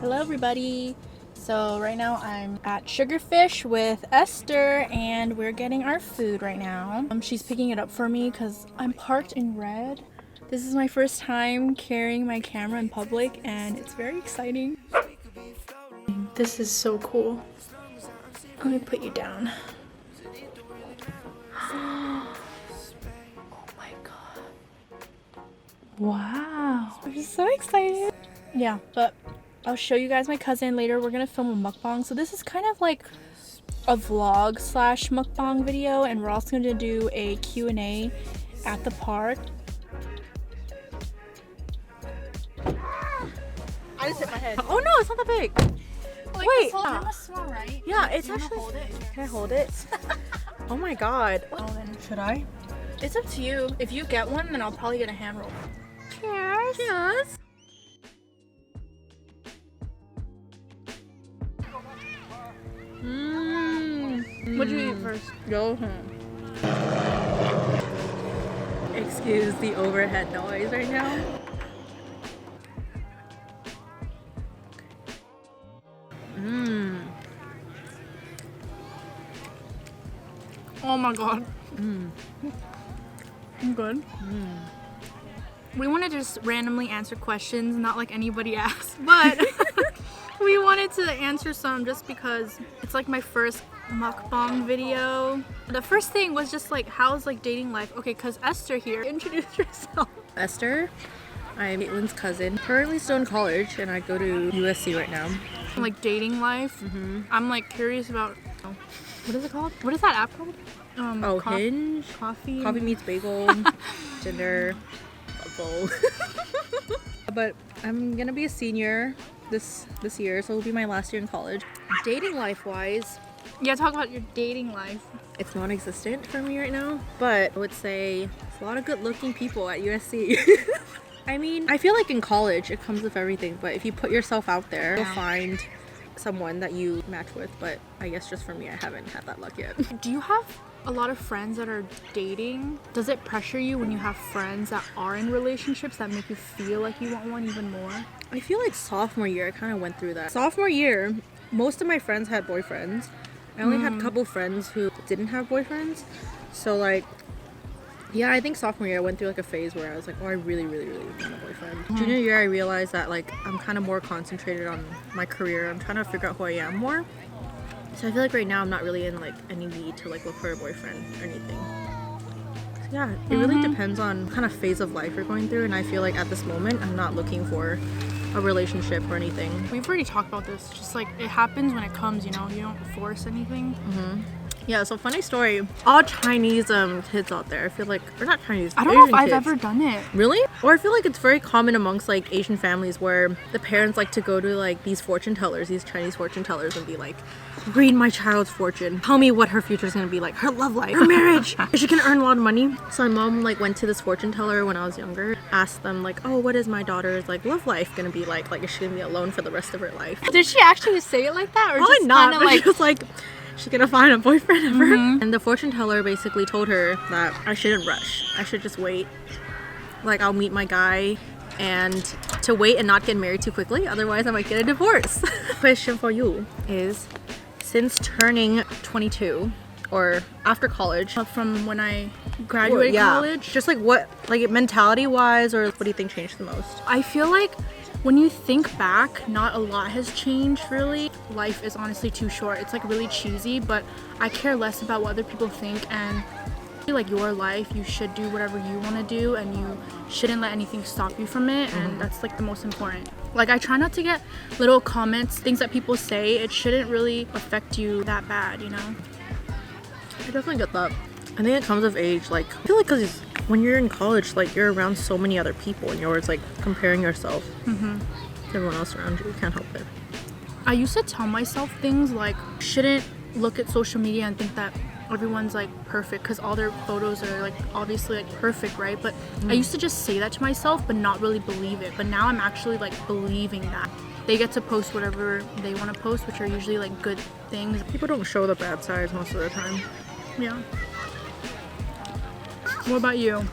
Hello everybody. So right now I'm at Sugarfish with Esther and we're getting our food right now. She's picking it up for me because I'm parked in red. This is my first time carrying my camera in public and it's very exciting. This is so cool. Let me put you down. Oh my god. Wow. I'm so excited. Yeah, but I'll show you guys my cousin later. We're gonna film a mukbang. So this is kind of like a vlog slash mukbang video, and we're also gonna do a Q&A at the park. I just hit my head. Oh no, it's not that big. Like, wait, it's small, right? Yeah, it's actually. Hold it? Can I hold it? Oh my god. Oh, then should I? It's up to you. If you get one, then I'll probably get a hand roll. Cheers. Cheers. What'd you eat first? Go home. Excuse the overhead noise right now. Oh my god. I'm good. We wanted to just randomly answer questions, not like anybody asked, but we wanted to answer some just because it's like my first mukbang video. The first thing was just like, how's like dating life? Okay, because Esther here, introduce yourself. Esther, I'm Caitlin's cousin, currently still in college and I go to USC right now. Like dating life, I'm like curious about, what is it called? What is that app called? Hinge? Coffee meets bagel, Tinder, Bumble. But I'm gonna be a senior this year, so it'll be my last year in college. Dating life wise, yeah, talk about your dating life. It's non-existent for me right now, but I would say there's a lot of good looking people at USC. I mean, I feel like in college it comes with everything, but if you put yourself out there, you'll find someone that you match with, but I guess just for me, I haven't had that luck yet. Do you have a lot of friends that are dating? Does it pressure you when you have friends that are in relationships that make you feel like you want one even more? I feel like sophomore year I kind of went through that. Sophomore year, most of my friends had boyfriends. I only had a couple friends who didn't have boyfriends. So like, yeah, I think sophomore year I went through like a phase where I was like, oh, I really want a boyfriend. Junior year I realized that like I'm kind of more concentrated on my career. I'm trying to figure out who I am more. So I feel like right now I'm not really in like any need to like look for a boyfriend or anything. So yeah, it really depends on what kind of phase of life you're going through, and I feel like at this moment I'm not looking for a relationship or anything. We've already talked about this, just like it happens when it comes, you know, you don't force anything. Yeah, so funny story. All Chinese kids out there, I feel like, or not Chinese, I don't know if I've ever done it. Really? Or I feel like it's very common amongst like Asian families where the parents like to go to like these fortune tellers, these Chinese fortune tellers, and be like, read my child's fortune. Tell me what her future is gonna be like, her love life, her marriage, if she can earn a lot of money. So my mom like went to this fortune teller when I was younger, asked them like, oh, what is my daughter's like love life gonna be like? Like, is she gonna be alone for the rest of her life? Did she actually say it like that? Or probably just not, but like, she was like, she's gonna find a boyfriend ever. And the fortune teller basically told her that I shouldn't rush. I should just wait. Like, I'll meet my guy, and to wait and not get married too quickly, otherwise I might get a divorce. Question for you is, since turning 22 or after college, from when I graduated college, just like what, like mentality wise, or what do you think changed the most? I feel like when you think back, not a lot has changed really. Life is honestly too short. It's like really cheesy, but I care less about what other people think, and like your life, you should do whatever you want to do and you shouldn't let anything stop you from it, and that's like the most important. Like, I try not to get little comments, things that people say. It shouldn't really affect you that bad, you know? I definitely get that. I think it comes with age. Like, I feel like because when you're in college, like, you're around so many other people and you're always like comparing yourself to everyone else around you. You can't help it. I used to tell myself things like, shouldn't look at social media and think that everyone's like perfect because all their photos are like obviously like perfect, right? But I used to just say that to myself but not really believe it. But now I'm actually like believing that they get to post whatever they want to post, which are usually like good things. People don't show the bad sides most of the time. Yeah. What about you?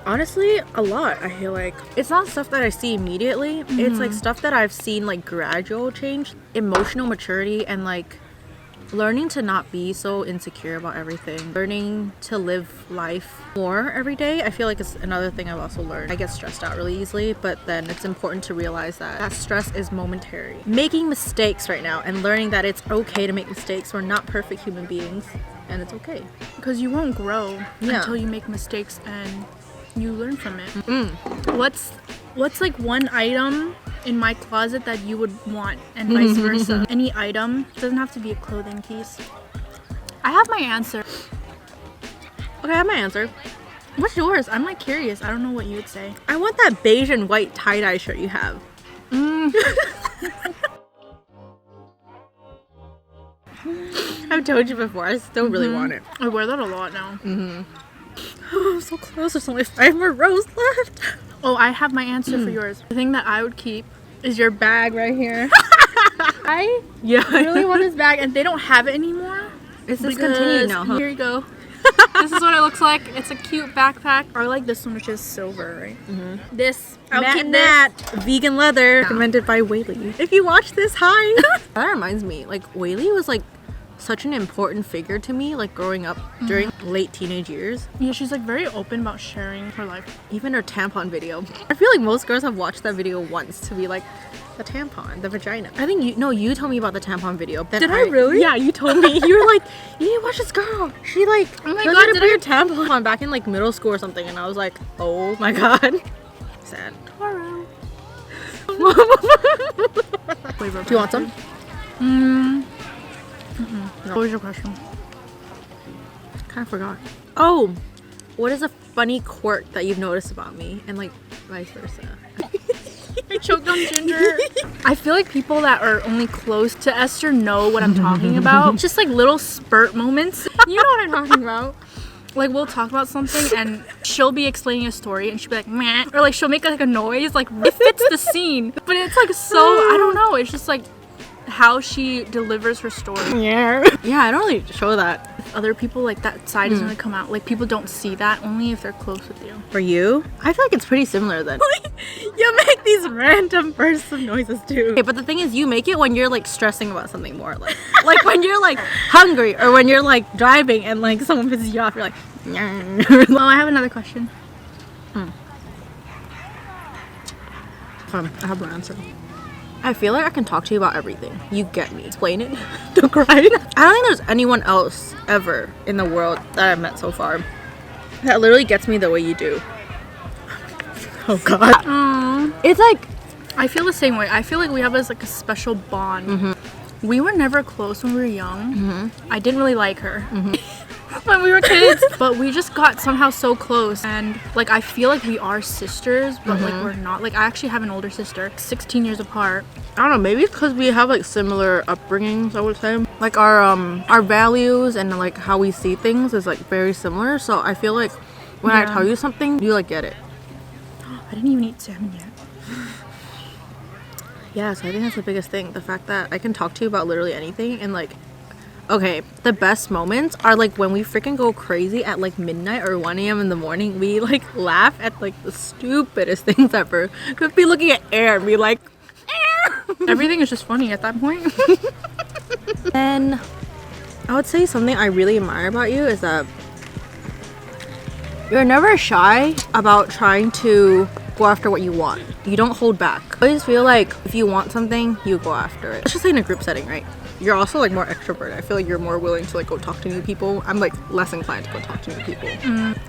Honestly, a lot. I feel like it's not stuff that I see immediately. It's like stuff that I've seen like gradual change, emotional maturity, and like learning to not be so insecure about everything, learning to live life more every day. I feel like it's another thing I've also learned. I get stressed out really easily, but then it's important to realize that stress is momentary. Making mistakes right now and learning that it's okay to make mistakes. We're not perfect human beings, and it's okay. Because you won't grow until you make mistakes and you learn from it. What's like one item in my closet that you would want, and vice versa? Any item. It doesn't have to be a clothing piece. I have my answer. Okay, I have my answer. What's yours? I'm like curious. I don't know what you would say. I want that beige and white tie-dye shirt you have. I've told you before, I still really want it. I wear that a lot now. Oh, I'm so close. There's only 5 more rows left. Oh, I have my answer for yours. The thing that I would keep is your bag right here. I really want this bag, and they don't have it anymore. It's discontinued now, huh? Here you go. This is what it looks like. It's a cute backpack. I like this one, which is silver, right? This. I'll keep Nat, vegan leather, recommended by Whaley. If you watch this, hi. That reminds me, like Whaley was like such an important figure to me, like growing up during late teenage years. Yeah, she's like very open about sharing her life. Even her tampon video. I feel like most girls have watched that video once to be like, the tampon, the vagina. I think you told me about the tampon video. Then Did I really? Yeah, you told me. You were like, you need to watch this girl. She like, oh my God, God, to put your tampon on back in like middle school or something, and I was like, oh my God. Sad. Toro. Do you want some? No. What was your question? Kind of forgot. Oh, what is a funny quirk that you've noticed about me, and like vice versa? I choked on ginger. I feel like people that are only close to Esther know what I'm talking about. Just like little spurt moments. You know what I'm talking about. Like we'll talk about something and she'll be explaining a story and she'll be like meh, or like she'll make like a noise, like it fits the scene, but it's like so, I don't know, it's just like how she delivers her story. Yeah, I don't really show that. Other people, like that side doesn't really come out. Like people don't see that, only if they're close with you. For you, I feel like it's pretty similar then. You make these random bursts of noises too. Okay, but the thing is, you make it when you're like stressing about something more, like when you're like hungry, or when you're like driving and like someone pisses you off, you're like. Well, I have another question. I have an answer. I feel like I can talk to you about everything. You get me. Explain it. Don't cry. I don't think there's anyone else ever in the world that I've met so far that literally gets me the way you do. Oh God. Aww. It's like, I feel the same way. I feel like we have like a special bond. We were never close when we were young. I didn't really like her when we were kids, but we just got somehow so close, and like I feel like we are sisters, but like we're not. Like I actually have an older sister, 16 years apart. I don't know, maybe it's because we have like similar upbringings, I would say. Like our values and like how we see things is like very similar, so I feel like when I tell you something, you like get it. I didn't even eat salmon yet. Yeah, so I think that's the biggest thing, the fact that I can talk to you about literally anything, and like, okay, the best moments are like when we freaking go crazy at like midnight or 1 a.m. in the morning. We like laugh at like the stupidest things ever. Could be looking at air and be like, air. Everything is just funny at that point. And I would say something I really admire about you is that you're never shy about trying to go after what you want. You don't hold back. I always feel like if you want something, you go after it. Let's just say in a group setting, right? You're also like more extrovert. I feel like you're more willing to like go talk to new people. I'm like less inclined to go talk to new people.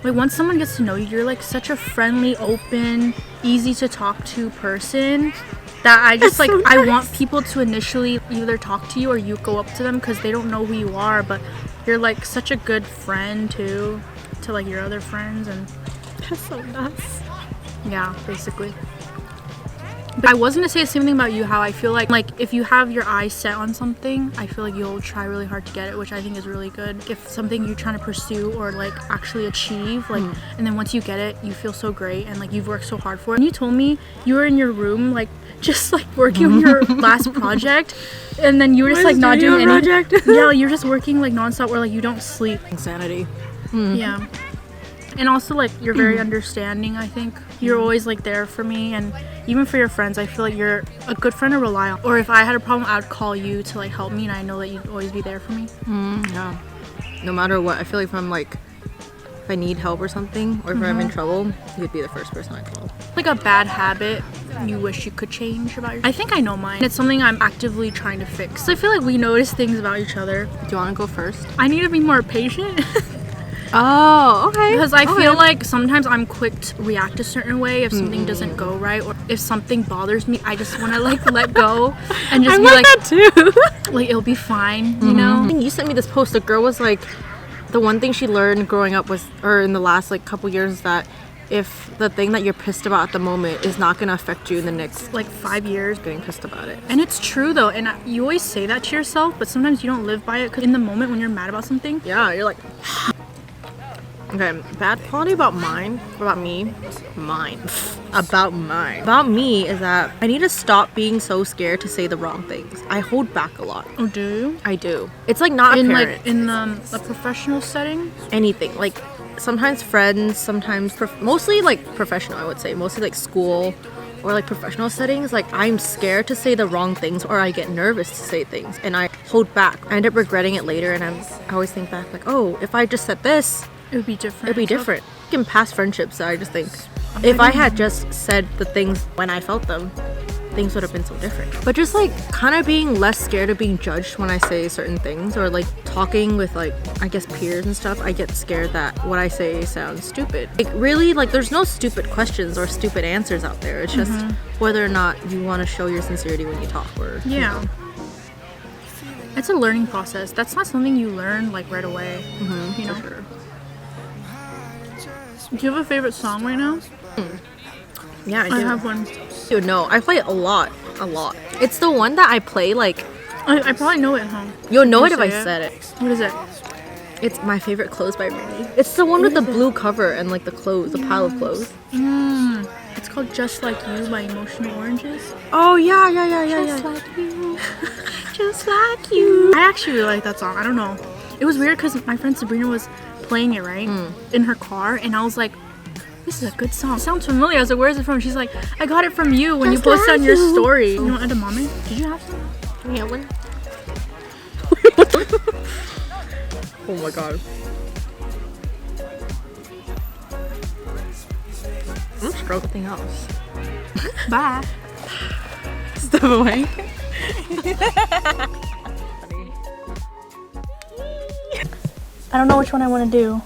Like once someone gets to know you, you're like such a friendly, open, easy to talk to person that I just like, so nice. I want people to initially either talk to you or you go up to them because they don't know who you are, but you're like such a good friend too to like your other friends, and that's so nice. Yeah, basically. But I was gonna say the same thing about you, how I feel like if you have your eyes set on something, I feel like you'll try really hard to get it, which I think is really good. If something you're trying to pursue or like actually achieve, like and then once you get it, you feel so great and like you've worked so hard for it. And you told me you were in your room like just like working on your last project, and then you were just like not doing anything. Yeah, you're just working like nonstop, where like you don't sleep. Insanity. Yeah. And also, like, you're very understanding, I think. You're always, like, there for me. And even for your friends, I feel like you're a good friend to rely on. Or if I had a problem, I would call you to, like, help me. And I know that you'd always be there for me. Yeah. No matter what, I feel like if I need help or something, or if I'm in trouble, you'd be the first person I call. Like a bad habit you wish you could change about yourself. I think I know mine. It's something I'm actively trying to fix. I feel like we notice things about each other. Do you want to go first? I need to be more patient. Oh, okay. Because I feel like sometimes I'm quick to react a certain way if something doesn't go right, or if something bothers me, I just want to like let go and just I'm be like that too. like it'll be fine, you know? You sent me this post. The girl was like, the one thing she learned growing up was, or in the last like couple years, is that if the thing that you're pissed about at the moment is not gonna affect you in the next Like 5 years. getting pissed about it. And it's true though, and you always say that to yourself, but sometimes you don't live by it because in the moment when you're mad about something, Yeah, you're like. Okay, bad quality about mine, about me, about me is that I need to stop being so scared to say the wrong things. I hold back a lot. oh, do you? I do. It's like not In apparent. like in a professional setting? Anything, like sometimes friends, sometimes mostly like professional, I would say, mostly like school or like professional settings. Like I'm scared to say the wrong things, or I get nervous to say things and I hold back. I end up regretting it later, and I always think back like, oh, if I just said this, It would be different. it'd be different. In past friendships, I just think if I had just said the things when I felt them, things would have been so different. But just like kind of being less scared of being judged when I say certain things, or like talking with like, I guess, peers and stuff, I get scared that what I say sounds stupid. Like really, like there's no stupid questions or stupid answers out there. It's just whether or not you want to show your sincerity when you talk, or Yeah. It's a learning process. That's not something you learn like right away. You know? for sure. Do you have a favorite song right now? Yeah, I do. I have one. Dude, no, I play it a lot. It's the one that I play like, I probably know it, huh? you'll know You it if I say it? said it. What is it? It's My Favorite Clothes by Rainy. It's the one with the blue cover and like the clothes, the pile of clothes. It's called Just Like You by Emotional Oranges. Oh yeah. Just like you. Just like you. I actually really like that song. I don't know. It was weird because my friend Sabrina was playing it, right? In her car, and I was like, this is a good song. It sounds familiar. I was like, where is it from? She's like, I got it from you when you posted on your story. You want edamame? Did you have some? Can we have one? Oh my god. I'm struggling else. Bye. Step away. I don't know which one I want to do.